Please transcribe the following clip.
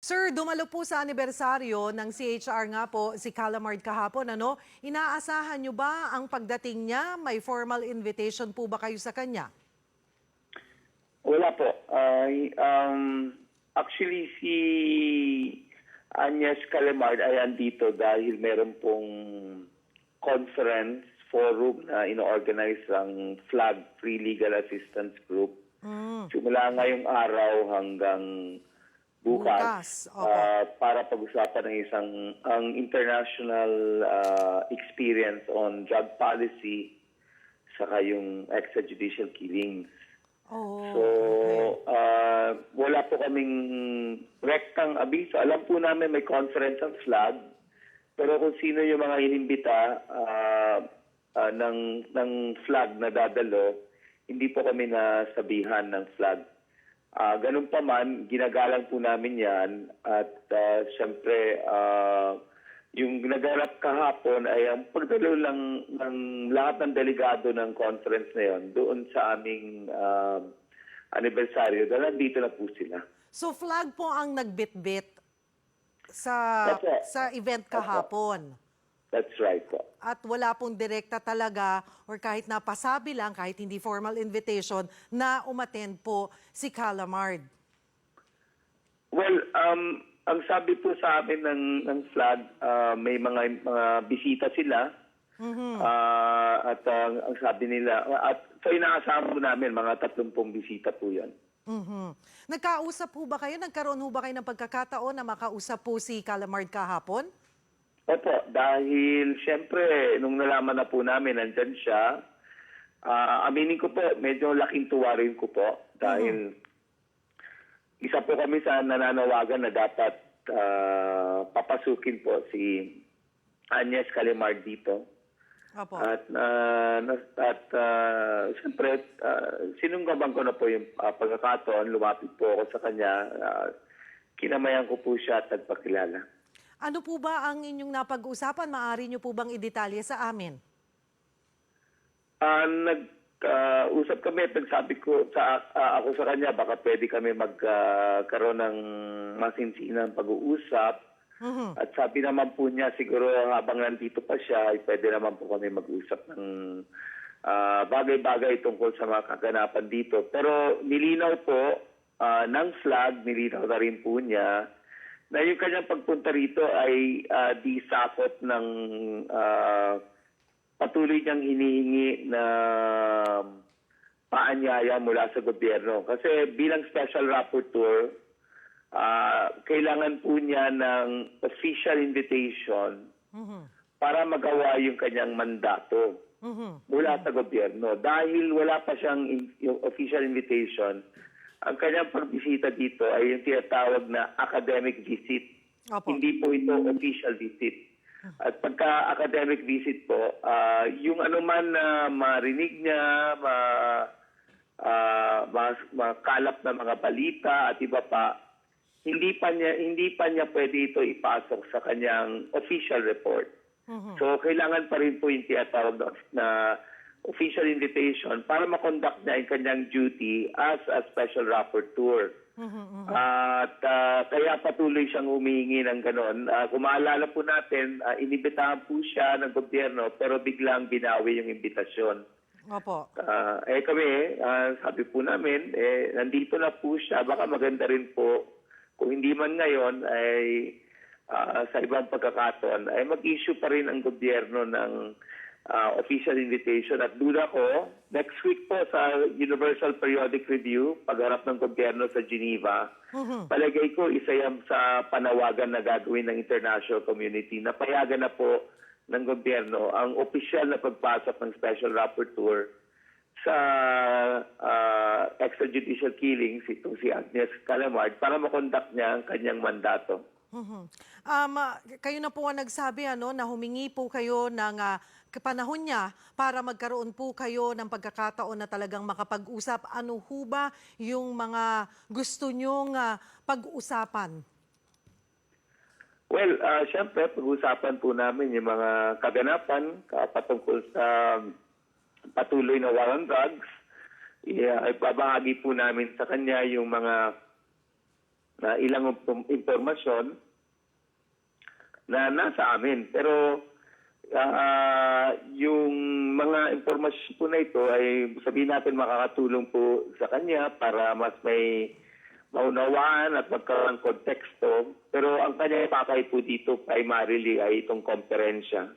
Sir, dumalo po sa anibersaryo ng CHR nga po si Calamard kahapon. Inaasahan nyo ba ang pagdating niya? May formal invitation po ba kayo sa kanya? Wala po. Actually, si Agnes Calamard ay andito dahil meron pong conference forum na ino-organize ang Flag Free Legal Assistance Group. Simula ngayong araw hanggang bukas, para pag-usapan ng ang international experience on drug policy saka yung extrajudicial killings. Wala po kaming rektang abiso. Alam po namin may conference ang Flag, pero kung sino yung mga inimbita ng Flag na dadalo, hindi po kami nasabihan ng Flag. Ganun pa man, ginagalang po namin yan at siyempre yung naganap kahapon ay ang pagdalo ng lahat ng delegado ng conference na yon doon sa aming anibersaryo dahil nandito na po sila. So Flag po ang nagbitbit sa event kahapon? That's right po. At wala pong direkta talaga or kahit napasabi lang, kahit hindi formal invitation, na umattend po si Calamard? Well, ang sabi po sa amin ng Flag, may mga bisita sila. At ang sabi nila, at so inaasahan po namin, mga 30 bisita po yan. Nagkausap po ba kayo? Nagkaroon po ba kayo ng pagkakataon na makausap po si Calamard kahapon? Opo, dahil siyempre, nung nalaman na po namin, nandyan siya, aminin ko po, medyo laking tuwa rin ko po. Dahil isa po kami sa nananawagan na dapat papasukin po si Agnes Calamard dito. Opo. At siyempre, sinunggaban ko na po yung pagkakataon, lumapit po ako sa kanya, kinamayan ko po siya at nagpakilala. Ano po ba ang inyong napag-usapan? Maaari nyo po bang idetalye sa amin? Nag-usap kami at nagsabi ko ako sa kanya, baka pwede kami magkaroon ng masinsinang pag-uusap. At sabi naman po niya, siguro habang nandito pa siya, ay pwede naman po kami mag-usap ng bagay-bagay tungkol sa mga kaganapan dito. Pero nilinaw po ng Flag, nilinaw na rin po niya, na yung kanyang pagpunta rito ay di sakop ng patuloy niyang hinihingi na paanyaya mula sa gobyerno. Kasi bilang special rapporteur, kailangan po niya ng official invitation para magawa yung kanyang mandato mula sa gobyerno. Dahil wala pa siyang yung official invitation, ang kanyang pagbisita dito ay yung tinatawag na academic visit. Opo. Hindi po ito official visit. At pagka academic visit po, yung anuman na marinig niya, makalap na mga balita at iba pa, hindi pa niya pwede ito ipasok sa kanyang official report. So kailangan pa rin po yung tinatawag na official invitation para makonduct niya yung kanyang duty as a special rapporteur. At kaya patuloy siyang humihingi ng ganon. Kung maalala po natin, inibitahan po siya ng gobyerno pero biglang binawi yung imbitasyon. Opo. Kami, sabi po namin, nandito na po siya. Baka maganda rin po, kung hindi man ngayon, ay sa ibang pagkakataon, ay mag-issue pa rin ang gobyerno ng official invitation. At duda ko, next week po sa Universal Periodic Review, pagharap ng gobyerno sa Geneva, palagay ko isa yan sa panawagan na gagawin ng international community na payagan na po ng gobyerno ang opisyal na pagpasok ng special rapporteur sa extrajudicial killings, itong si Agnes Calamard, para makonduct niya ang kanyang mandato. Kayo na po ang nagsabi na humingi po kayo ng panahon niya para magkaroon po kayo ng pagkakataon na talagang makapag-usap. Ano ho ba yung mga gusto nyong pag-usapan? Well, siyempre, pag-usapan po namin yung mga kaganapan patungkol sa patuloy na war on drugs. Ipabahagi po namin sa kanya yung mga na ilang impormasyon na nasa amin. Pero yung mga impormasyon po na ito ay sabihin natin makakatulong po sa kanya para mas may maunawaan at magkaroon ng konteksto. Pero ang kanya pakay po dito primarily ay itong komperensya